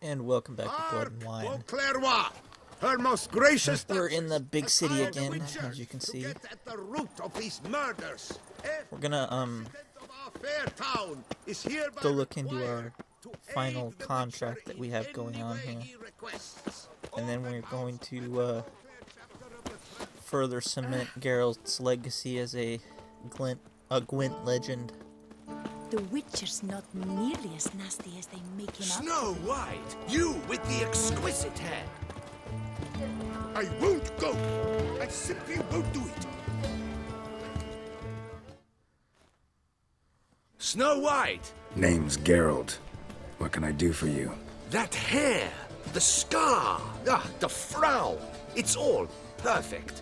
And welcome back to Blood and Wine. Beauclair, her most gracious. We're in the big city again, as you can see. At the root of these murders. We're gonna go look into our final contract that we have going on here, and then we're going to further cement Geralt's legacy as a Gwent legend. The Witcher's not nearly as nasty as they make him out. Snow White, you with the exquisite hair. I won't go. I simply won't do it. Snow White. Name's Geralt. What can I do for you? That hair, the scar, the frown. It's all perfect.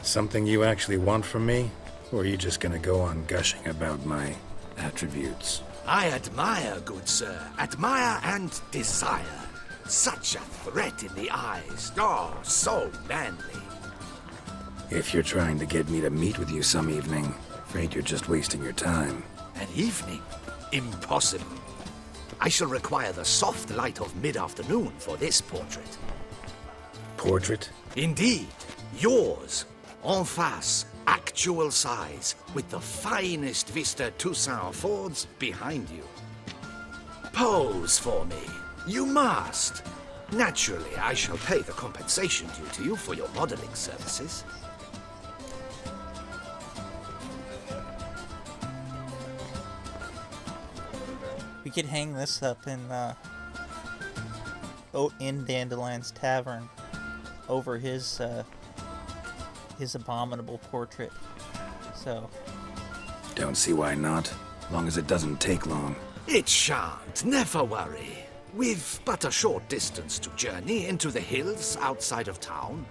Something you actually want from me? Or are you just gonna go on gushing about my attributes? I admire, good sir. Admire and desire. Such a threat in the eyes. Oh, so manly. If you're trying to get me to meet with you some evening, afraid you're just wasting your time. An evening? Impossible. I shall require the soft light of mid-afternoon for this portrait. Portrait? Indeed. Yours. En face. Actual size. With the finest vista Toussaint affords behind you. Pose for me. You must. Naturally, I shall pay the compensation due to you for your modeling services. We could hang this up in Dandelion's tavern over his abominable portrait. So Don't see why not, long as it doesn't take long. It shan't, never worry. We've but a short distance to journey into the hills outside of town.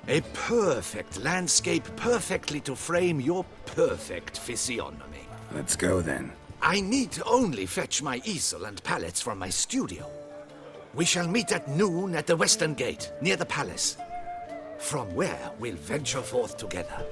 A perfect landscape perfectly to frame your perfect physiognomy. Let's go then. I need only fetch my easel and palettes from my studio. We shall meet at noon at the western gate, near the palace. From where we'll venture forth together.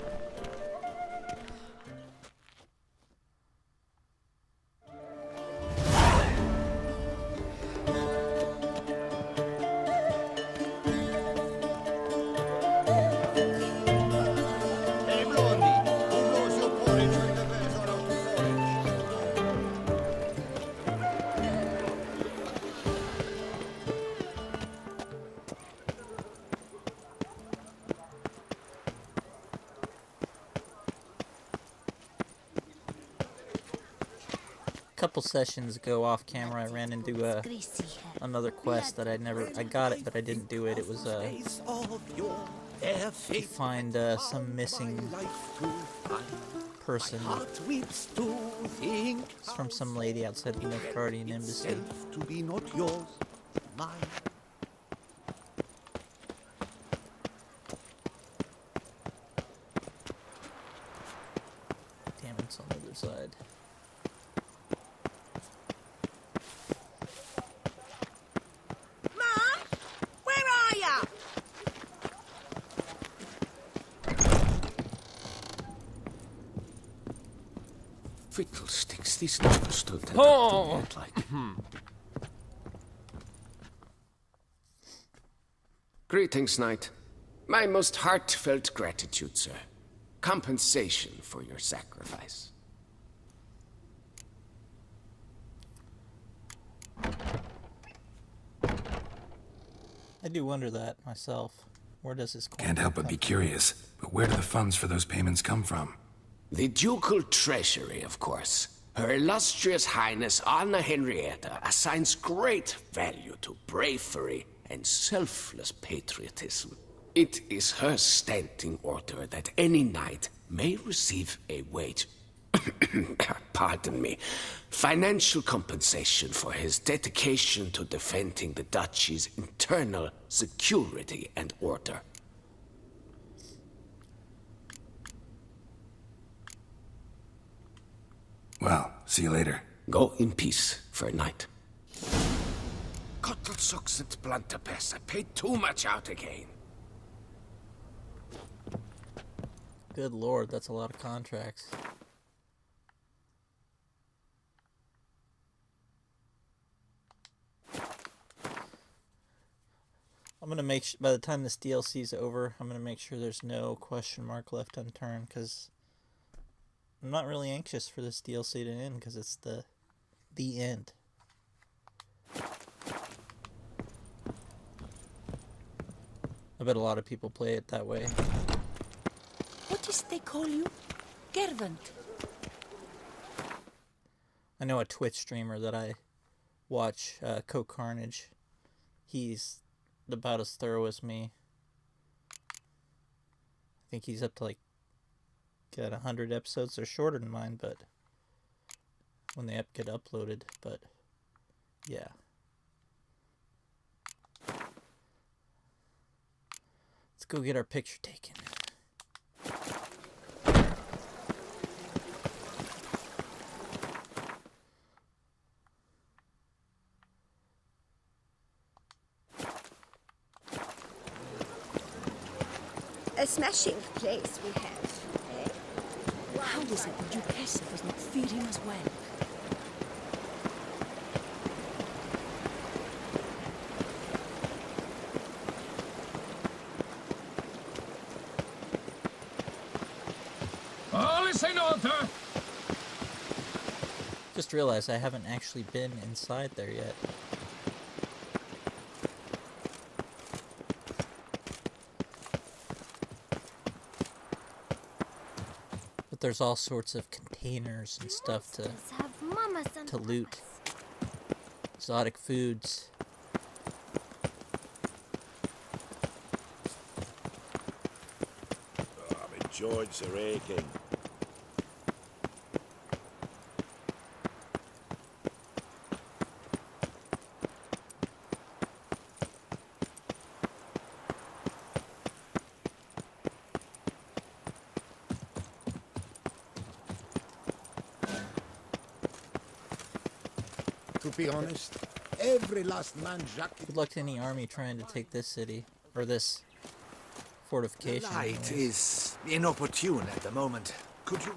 couple sessions ago off camera I ran into another quest that I got it but I didn't do it. It was to find some missing person. It's from some lady outside the Nilfgaardian embassy. To be not yours, mine. Damn, it's on the other side. Fiddlesticks, this never stood that Oh! like. Greetings, Knight. My most heartfelt gratitude, sir. Compensation for your sacrifice. I do wonder that myself. Where does this coin Can't help but be curious, but where do the funds for those payments come from? The ducal treasury, of course. Her illustrious highness Anna Henrietta assigns great value to bravery and selfless patriotism. It is her standing order that any knight may receive a wage, pardon me, financial compensation for his dedication to defending the duchy's internal security and order. Well, see you later. Go in peace, Fair Knight. Cottlesocks and Blunderbuss, I paid too much out again. Good lord, that's a lot of contracts. I'm gonna make by the time this DLC is over, I'm gonna make sure there's no question mark left unturned, because I'm not really anxious for this DLC to end, because it's the end. I bet a lot of people play it that way. What is they call you? Geralt. I know a Twitch streamer that I watch, Carnage. He's about as thorough as me. I think he's up to like got 100 episodes. They're shorter than mine, but when they get uploaded, but yeah. Let's go get our picture taken. A smashing place we have, eh? How is it the Duchess does not feed him as well? All is in order. Just realized I haven't actually been inside there yet. But there's all sorts of containers and stuff to loot. Exotic foods. Oh, my joints are aching. To be honest, every last man jacket. Good luck to any army trying to take this city, or this fortification. Light anyways. is inopportune at the moment. Could you...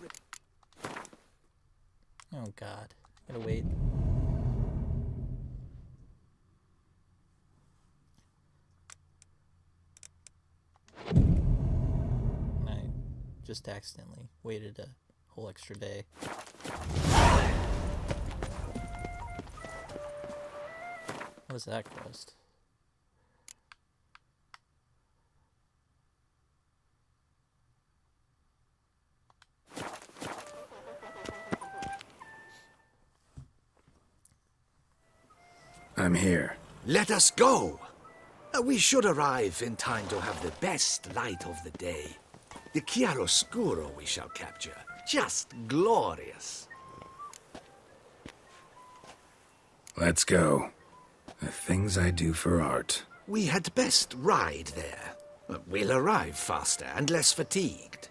Oh god, gotta wait. I just accidentally waited a whole extra day. What is that quest? I'm here. Let us go! We should arrive in time to have the best light of the day. The chiaroscuro we shall capture. Just glorious. Let's go. The things I do for art. We had best ride there. We'll arrive faster and less fatigued.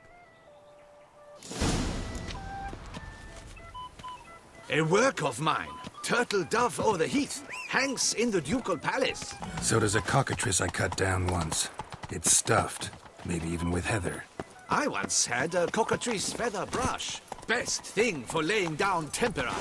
A work of mine, Turtle Dove o'er the Heath, hangs in the Ducal Palace. So does a cockatrice I cut down once. It's stuffed, maybe even with heather. I once had a cockatrice feather brush. Best thing for laying down tempera.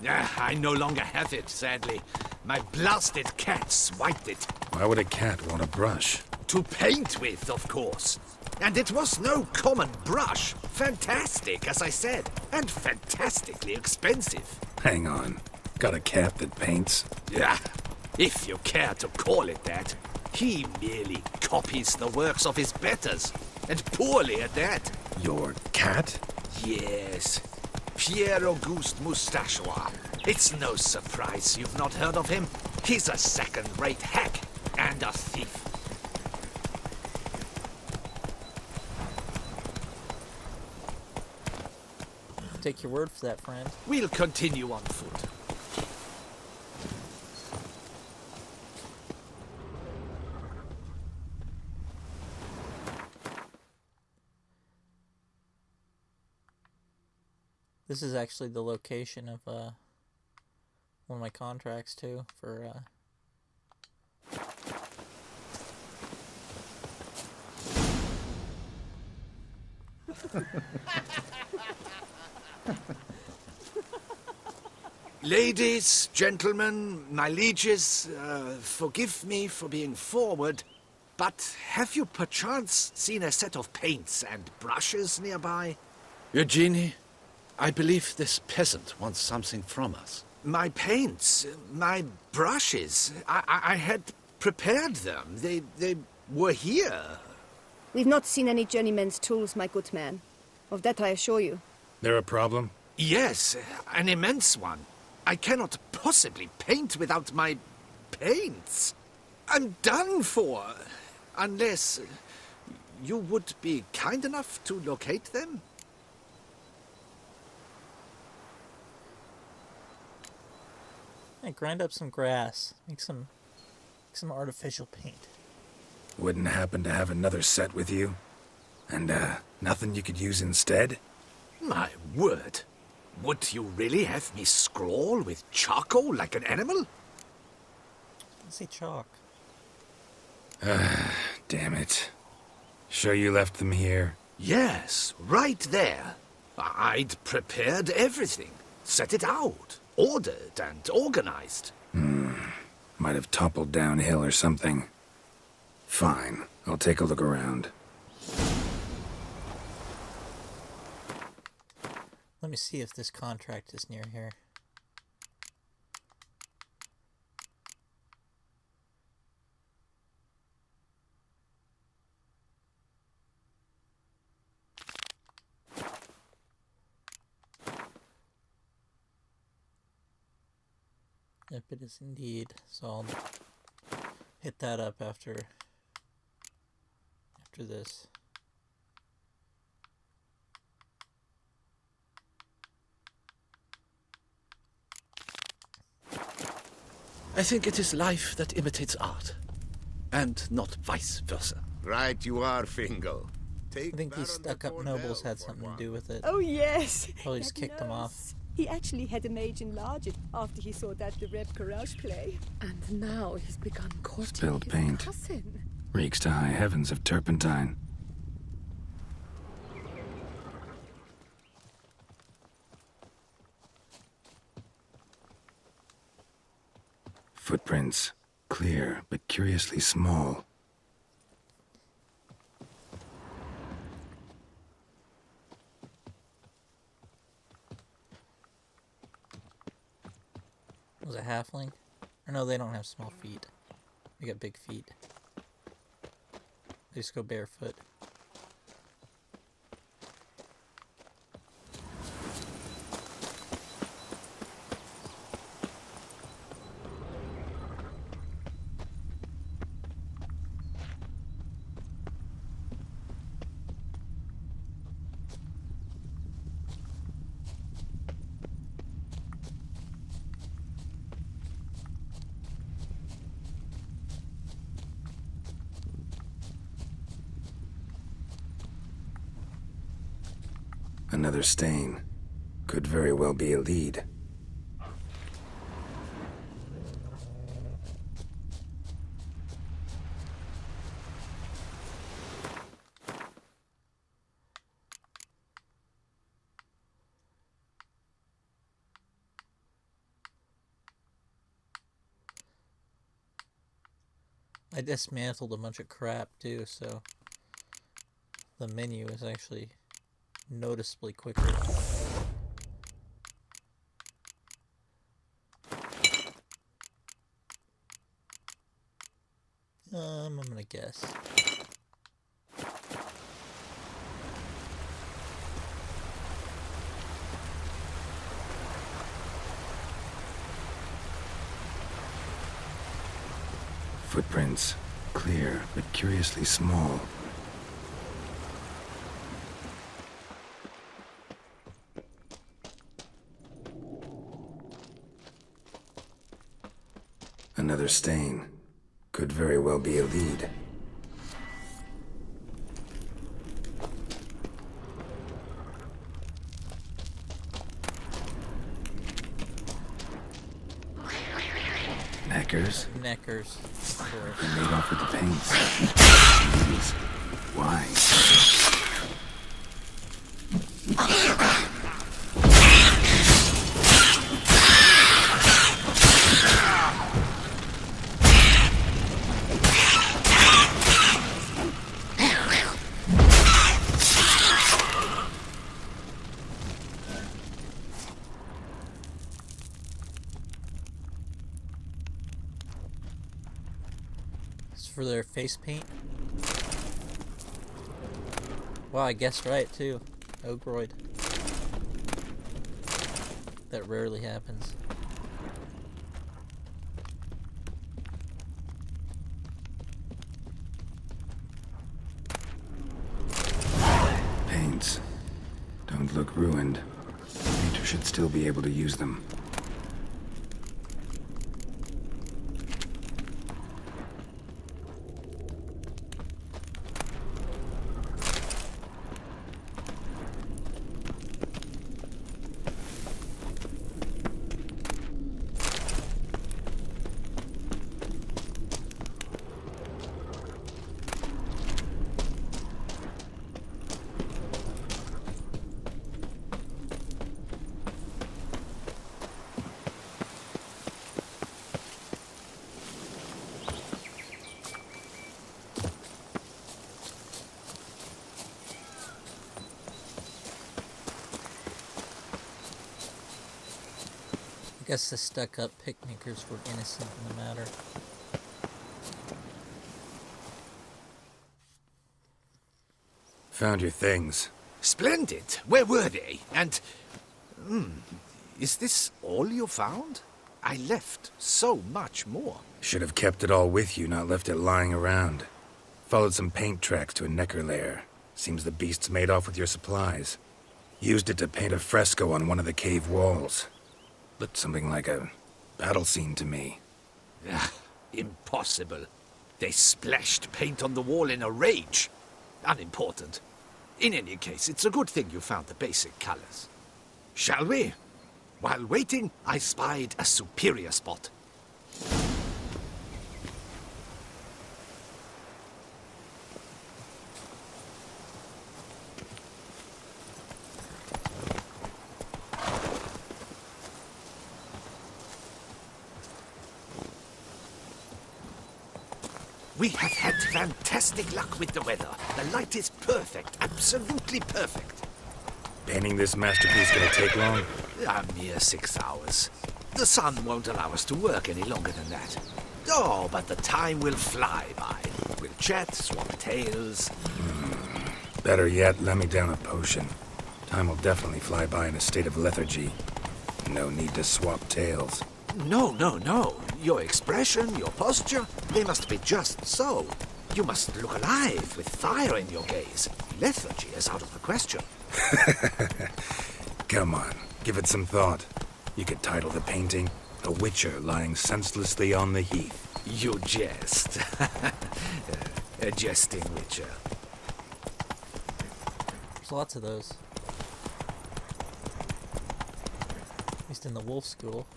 I no longer have it, sadly. My blasted cat swiped it. Why would a cat want a brush? To paint with, of course. And it was no common brush. Fantastic, as I said. And fantastically expensive. Hang on. Got a cat that paints? Yeah, if you care to call it that. He merely copies the works of his betters. And poorly at that. Your cat? Yes. Pierre Auguste Moustachois. It's no surprise you've not heard of him. He's a second-rate hack and a thief. Take your word for that, friend. We'll continue on foot. This is actually the location of one of my contracts too for Ladies, gentlemen, my lieges, forgive me for being forward, But have you perchance seen a set of paints and brushes nearby? Eugenie, I believe this peasant wants something from us. My paints, my brushes, I had prepared them. They were here. We've not seen any journeyman's tools, my good man. Of that I assure you. There a problem? Yes, an immense one. I cannot possibly paint without my paints. I'm done for. Unless you would be kind enough to locate them? I grind up some grass. Make some artificial paint. Wouldn't happen to have another set with you? And, nothing you could use instead? My word. Would you really have me scrawl with charcoal like an animal? I say chalk. Damn it. Sure you left them here? Yes, right there. I'd prepared everything. Set it out. Ordered and organized. Might have toppled downhill or something. Fine. I'll take a look around. Let me see if this contract is near here. Yep, it is indeed. So I'll hit that up after this. I think it is life that imitates art, and not vice versa. Right you are, Fingal. I think these stuck-up nobles had something to do with it. Oh, yes. Probably just kicked them off. He actually had a mage enlarge it after he saw that the Reb Courage play. And now he's begun courting Spilled his paint. cousin. Reeks to high heavens of turpentine. Footprints. Clear, but curiously small. Was it halfling? Or no, they don't have small feet. They got big feet. They just go barefoot. Another stain. Could very well be a lead. I dismantled a bunch of crap too, so the menu is actually noticeably quicker. I'm gonna guess. Footprints. Clear, but curiously small. Another stain. Could very well be a lead. Neckers? Neckers, of course. They made off with the paints. Jeez. Why? for their face paint. Wow, I guessed right too. Ogroid. That rarely happens. Paints. Don't look ruined. Painter should still be able to use them. I guess the stuck-up picnickers were innocent in the matter. Found your things. Splendid. Where were they? And... is this all you found? I left so much more. Should have kept it all with you, not left it lying around. Followed some paint tracks to a necker lair. Seems the beast's made off with your supplies. Used it to paint a fresco on one of the cave walls. Looked something like a battle scene to me. Impossible. They splashed paint on the wall in a rage. Unimportant. In any case, it's a good thing you found the basic colors. Shall we? While waiting, I spied a superior spot. We have had fantastic luck with the weather. The light is perfect, absolutely perfect. Painting this masterpiece gonna take long? A mere 6 hours. The sun won't allow us to work any longer than that. Oh, but the time will fly by. We'll chat, swap tales. Better yet, let me down a potion. Time will definitely fly by in a state of lethargy. No need to swap tales. No. Your expression, your posture, they must be just so. You must look alive with fire in your gaze. Lethargy is out of the question. Come on, give it some thought. You could title the painting, A Witcher Lying Senselessly on the Heath. You jest. A jesting witcher. There's lots of those. At least in the wolf school.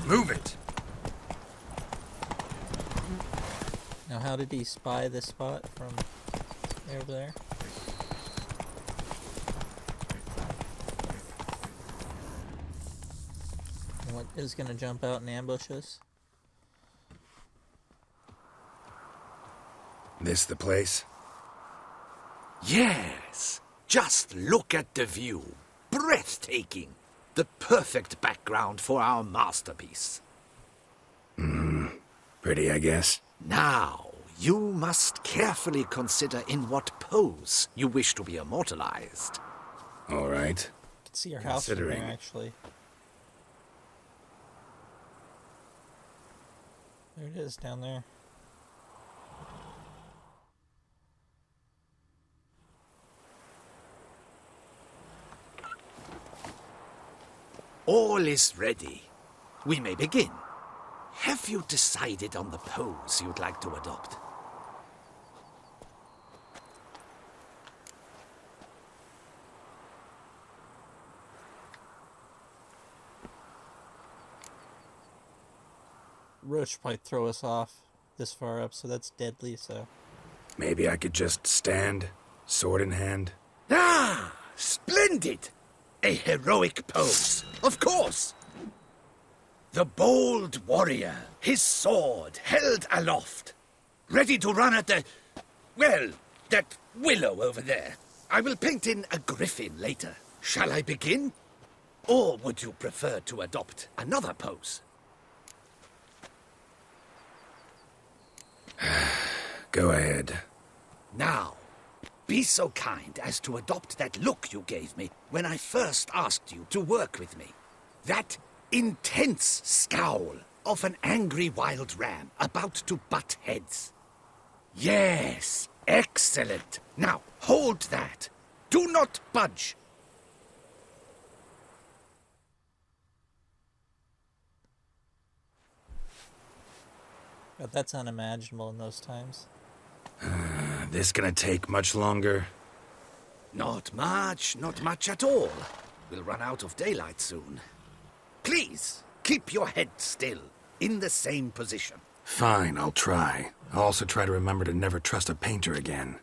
Move it! Now, how did he spy this spot from over there? And what is going to jump out and ambush us? This the place? Yes. Just look at the view. Breathtaking. The perfect background for our masterpiece. Pretty, I guess. Now, you must carefully consider in what pose you wish to be immortalized. All right. You can see your house from there, actually. There it is, down there. All is ready. We may begin. Have you decided on the pose you'd like to adopt? Roach might throw us off this far up, so that's deadly, so... Maybe I could just stand, sword in hand. Ah! Splendid! A heroic pose, of course! The bold warrior, his sword held aloft, ready to run at that willow over there. I will paint in a griffin later. Shall I begin? Or would you prefer to adopt another pose? Go ahead. Now, be so kind as to adopt that look you gave me when I first asked you to work with me. That intense scowl of an angry wild ram about to butt heads. Yes, excellent. Now, hold that. Do not budge. But that's unimaginable in those times. This gonna take much longer? Not much at all. We'll run out of daylight soon. Please, keep your head still, in the same position. Fine, I'll try. I'll also try to remember to never trust a painter again.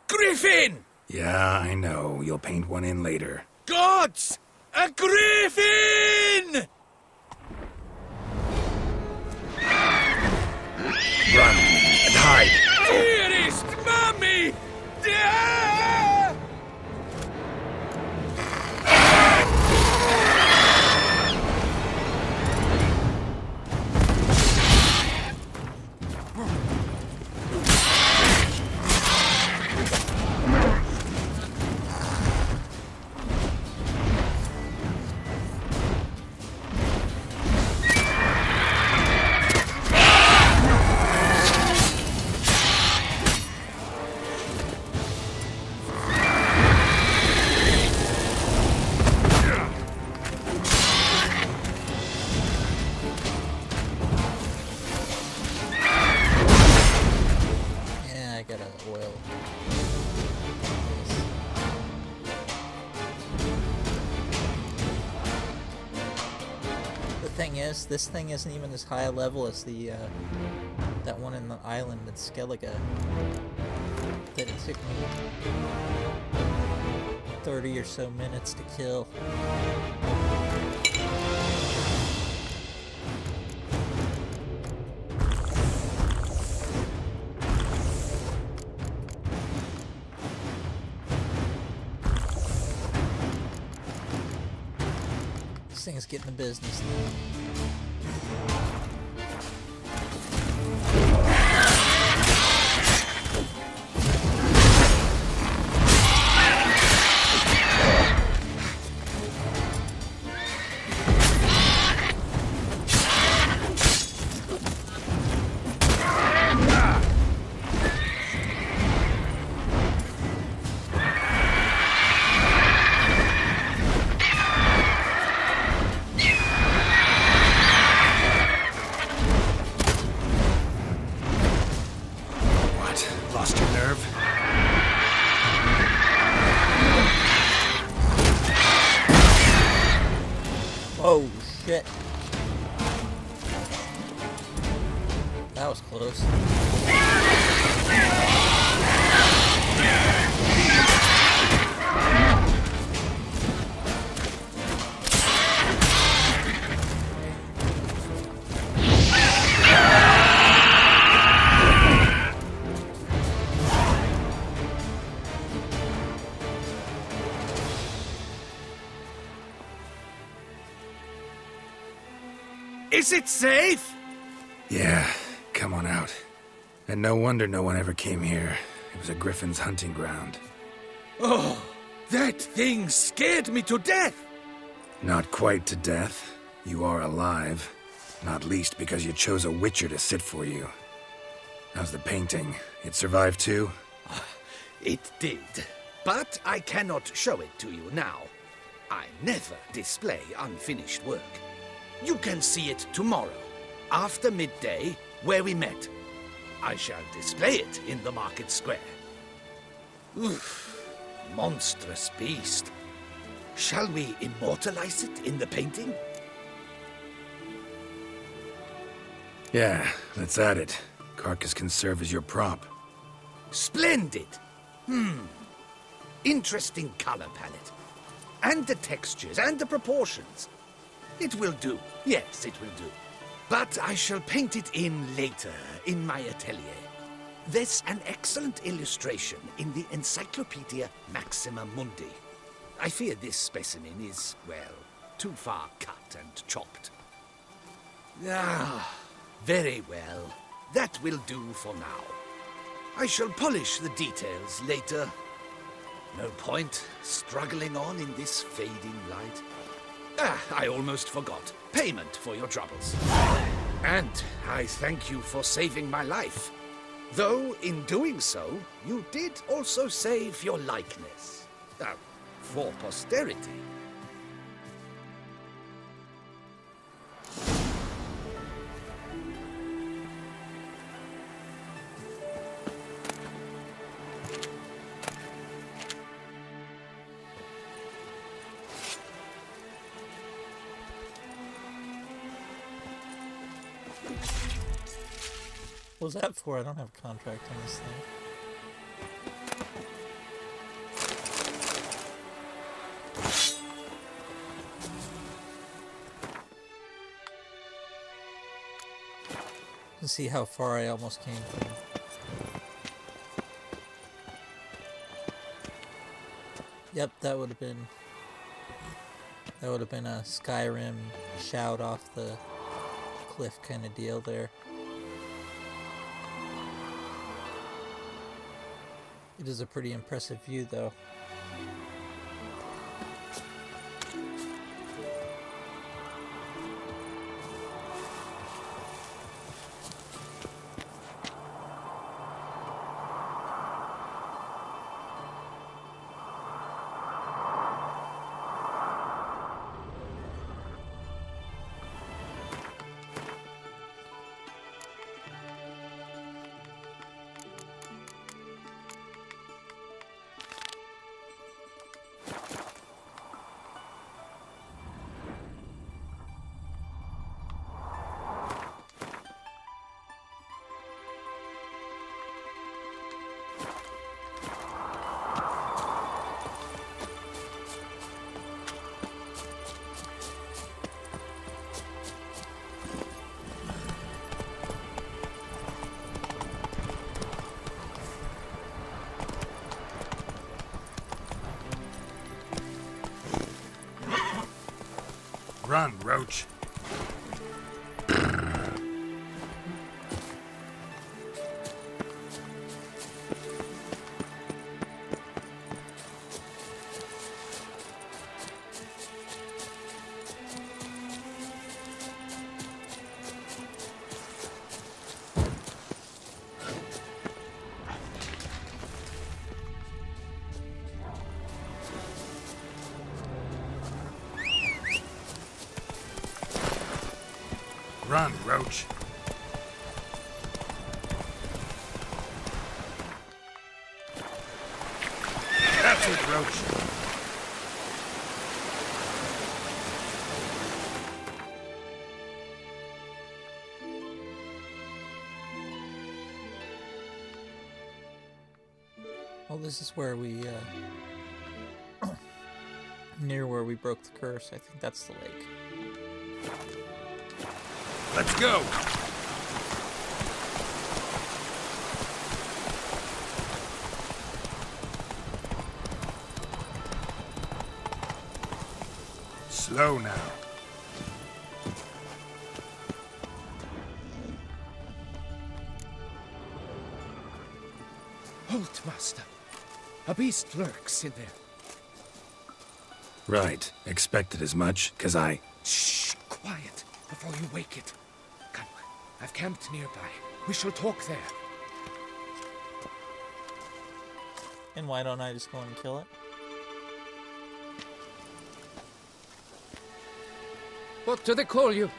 Griffin! Yeah, I know. You'll paint one in later. Gods! A griffin! Run and hide! Dearest Mommy! Ah! Yeah, I gotta oil. The thing is, this thing isn't even as high a level as the that one in the island at Skellige. That it took me 30 or so minutes to kill. This thing's getting the business. Lost your nerve? Oh shit. That was close. Is it safe? Yeah, come on out. And no wonder no one ever came here. It was a griffin's hunting ground. Oh, that thing scared me to death. Not quite to death. You are alive. Not least because you chose a witcher to sit for you. How's the painting? It survived too? It did. But I cannot show it to you now. I never display unfinished work. You can see it tomorrow, after midday, where we met. I shall display it in the market square. Oof, monstrous beast. Shall we immortalize it in the painting? Yeah, let's add it. Carcass can serve as your prop. Splendid! Interesting color palette. And the textures and the proportions. It will do. Yes, it will do. But I shall paint it in later, in my atelier. There's an excellent illustration in the Encyclopedia Maxima Mundi. I fear this specimen is, well, too far cut and chopped. Ah, very well. That will do for now. I shall polish the details later. No point struggling on in this fading light. Ah, I almost forgot. Payment for your troubles. And I thank you for saving my life. Though, in doing so, you did also save your likeness. For posterity. What was that for? I don't have a contract on this thing. Let's see how far I almost came from. Yep, that would have been a Skyrim shout off the cliff kind of deal there. It is a pretty impressive view, though. Run, Roach. Run, Roach. That's it, Roach. Well, this is where we, near where we broke the curse. I think that's the lake. Let's go! Slow now. Halt, master. A beast lurks in there. Right. Expected as much, 'cause I... Shh! Quiet, before you wake it. Come, I've camped nearby. We shall talk there. And why don't I just go and kill it? What do they call you?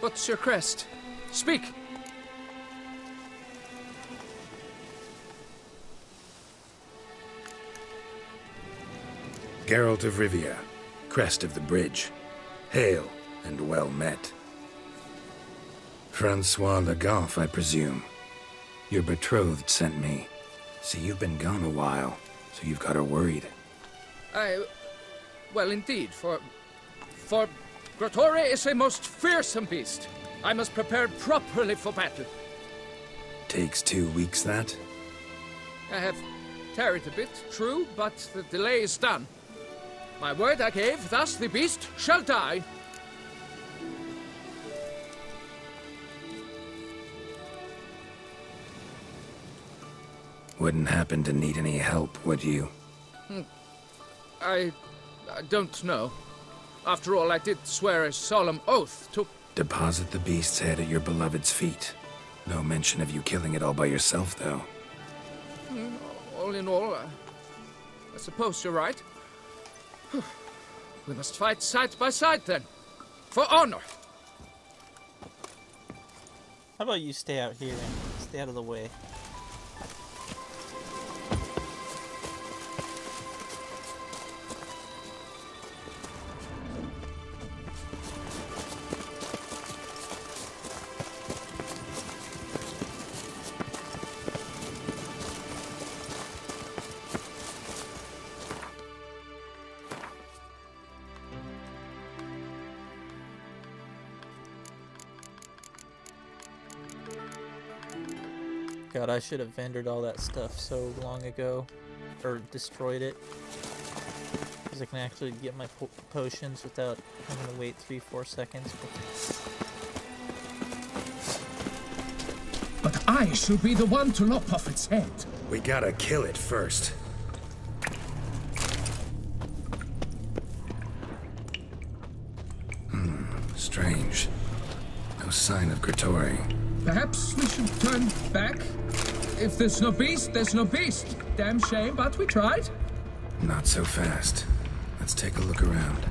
What's your crest? Speak! Geralt of Rivia, crest of the bridge. Hail, and well met. Francois Le Goff, I presume. Your betrothed sent me. See, you've been gone a while, so you've got her worried. Well, indeed, for Grottore is a most fearsome beast. I must prepare properly for battle. Takes 2 weeks, that? I have tarried a bit, true, but the delay is done. My word I gave, thus the beast shall die. Wouldn't happen to need any help, would you? I don't know. After all, I did swear a solemn oath to... Deposit the beast's head at your beloved's feet. No mention of you killing it all by yourself, though. All in all, I suppose you're right. We must fight side by side, then. For honor! How about you stay out here and stay out of the way? God, I should have vendored all that stuff so long ago, or destroyed it, because I can actually get my potions without having to wait 3-4 seconds. But I shall be the one to lop off its head. We gotta kill it first. Strange. No sign of Gratory. Perhaps we should turn back? If there's no beast, there's no beast. Damn shame, but we tried. Not so fast. Let's take a look around.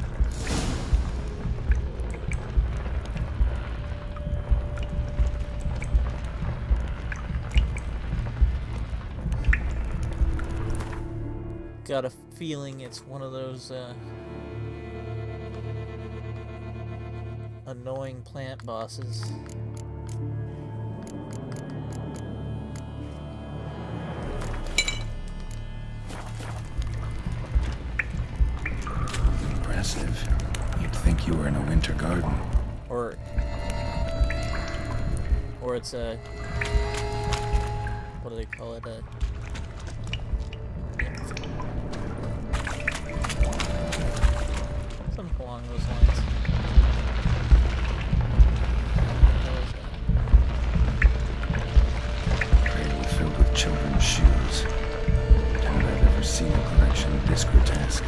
Got a feeling it's one of those annoying plant bosses. Impressive. You'd think you were in a winter garden. Or it's a, what do they call it, something along those lines. Cradle filled with children's shoes. Doubt I've ever seen a collection this grotesque.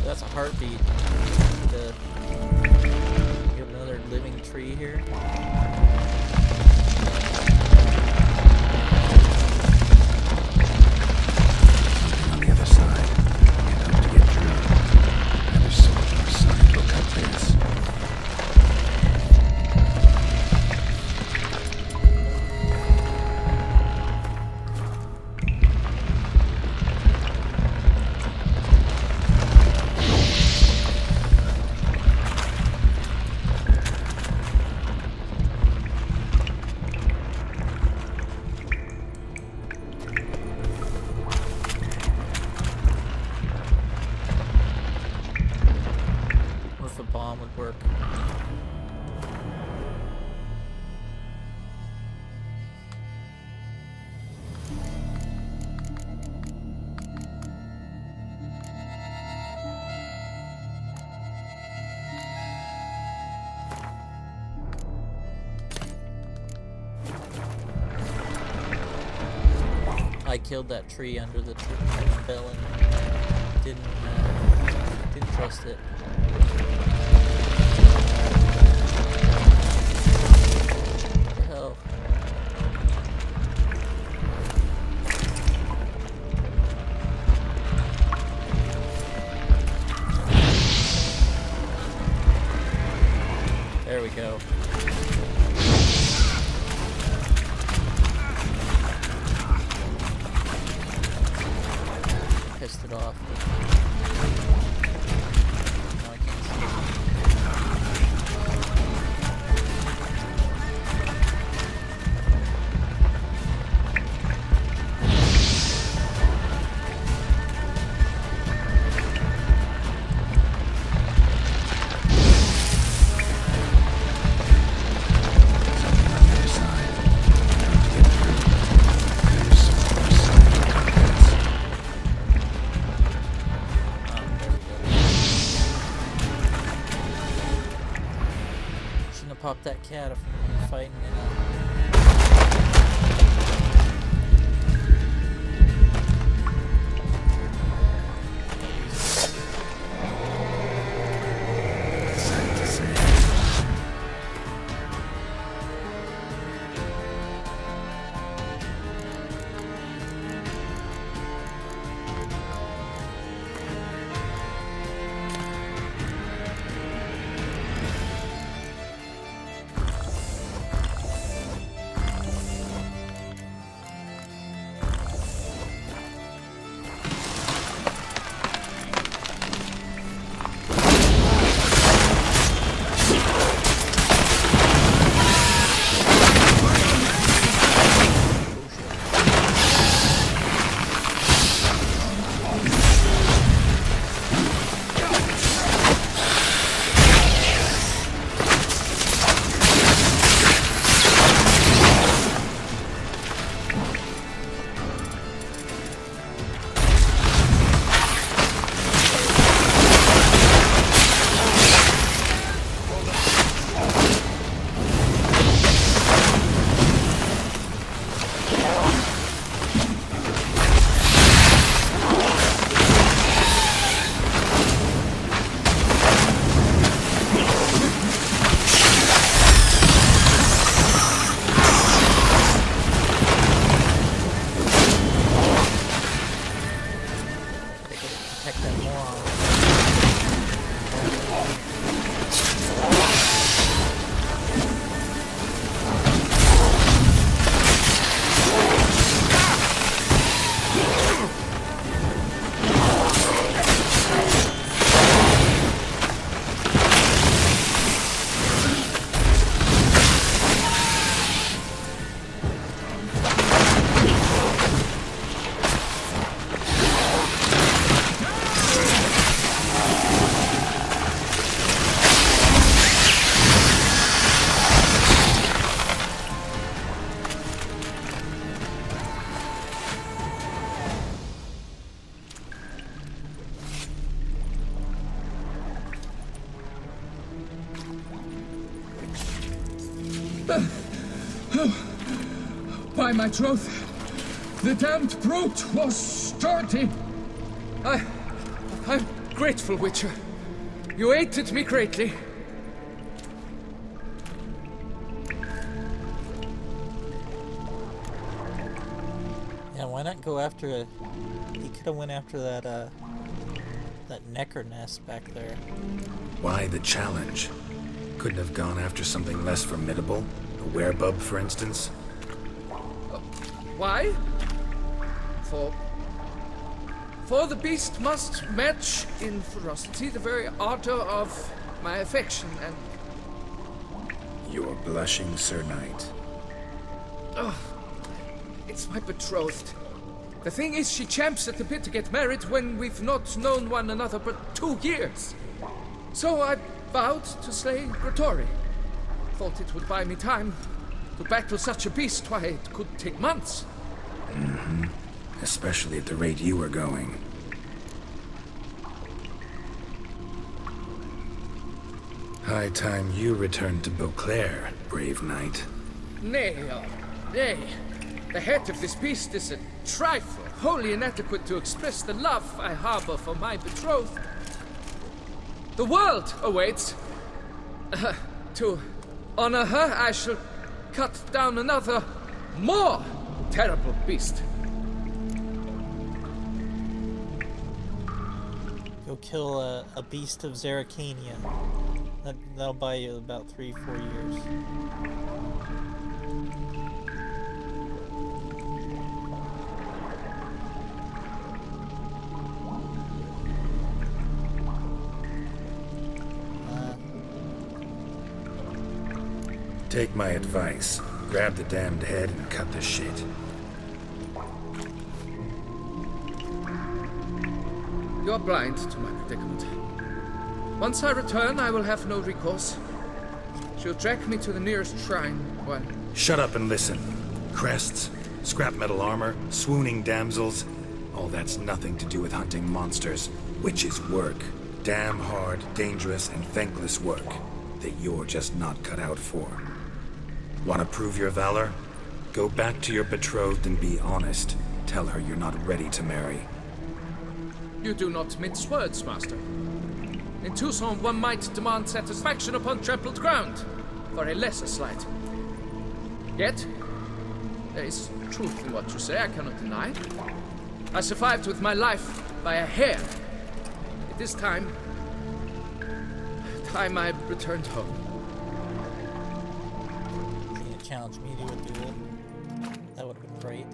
That's a heartbeat. Get another living tree here. On the other side. Can't hope to get through. Another soldier or sign will cut this. What if a bomb would work? I killed that tree under the bell and didn't trust it. What the hell? There we go. Pissed it off. Now I can't see it. pop that cat if I'm fighting in a... By my troth, the damned brute was sturdy. I'm grateful, Witcher. You aided me greatly. Yeah, why not go after a... He could have went after that, that necker nest back there. Why the challenge? Couldn't have gone after something less formidable? A werebub, for instance? Why? For the beast must match in ferocity the very ardor of my affection, and... You're blushing, Sir Knight. Oh, it's my betrothed. The thing is, she champs at the bit to get married when we've not known one another but 2 years. So I vowed to slay Grottori. Thought it would buy me time. To battle such a beast, why, it could take months. Mm-hmm. Especially at the rate you were going. High time you returned to Beauclair, brave knight. Nay, nay. The head of this beast is a trifle, wholly inadequate to express the love I harbor for my betrothed. The world awaits. To honor her, I shall cut down another, more terrible beast. Go kill a beast of Zeracania. That'll buy you about 3-4 years. Take my advice. Grab the damned head and cut the shit. You're blind to my predicament. Once I return, I will have no recourse. She'll track me to the nearest shrine, while... Shut up and listen. Crests, scrap metal armor, swooning damsels. All that's nothing to do with hunting monsters. Witches' work. Damn hard, dangerous, and thankless work. that you're just not cut out for. Want to prove your valor? Go back to your betrothed and be honest. Tell her you're not ready to marry. You do not mince words, master. In Tucson, one might demand satisfaction upon trampled ground for a lesser slight. Yet, there is truth in what you say, I cannot deny. I survived with my life by a hair. It is time I returned home. Can you challenge me to a duel? That would have been great.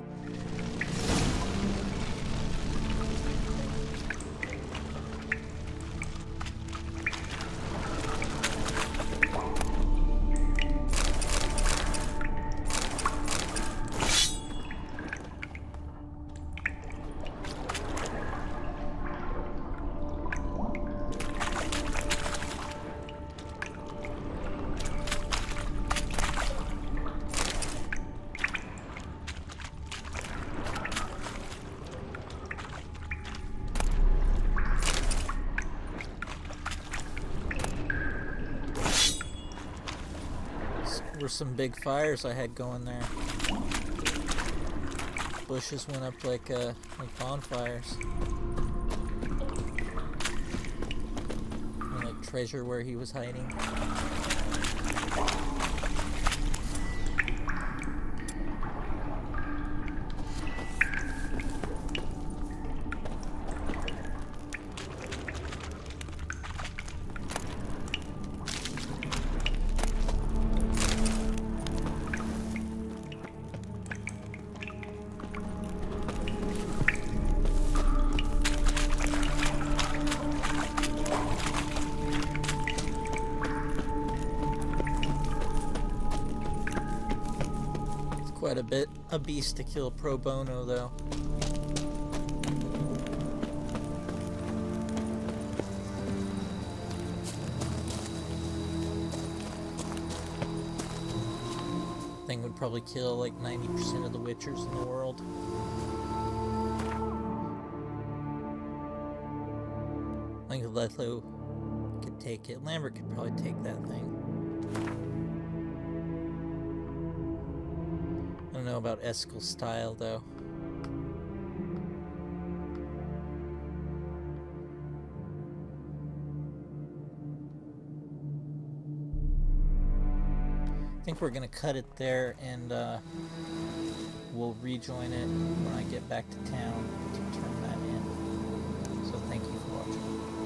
Were some big fires I had going there. Bushes went up like bonfires. And like treasure where he was hiding. Quite a beast to kill pro bono, though. Thing would probably kill like 90% of the Witchers in the world. I think Letho could take it. Lambert could probably take that thing. I don't know about Eskel's style, though. I think we're gonna cut it there, and we'll rejoin it when I get back to town to turn that in. So thank you for watching.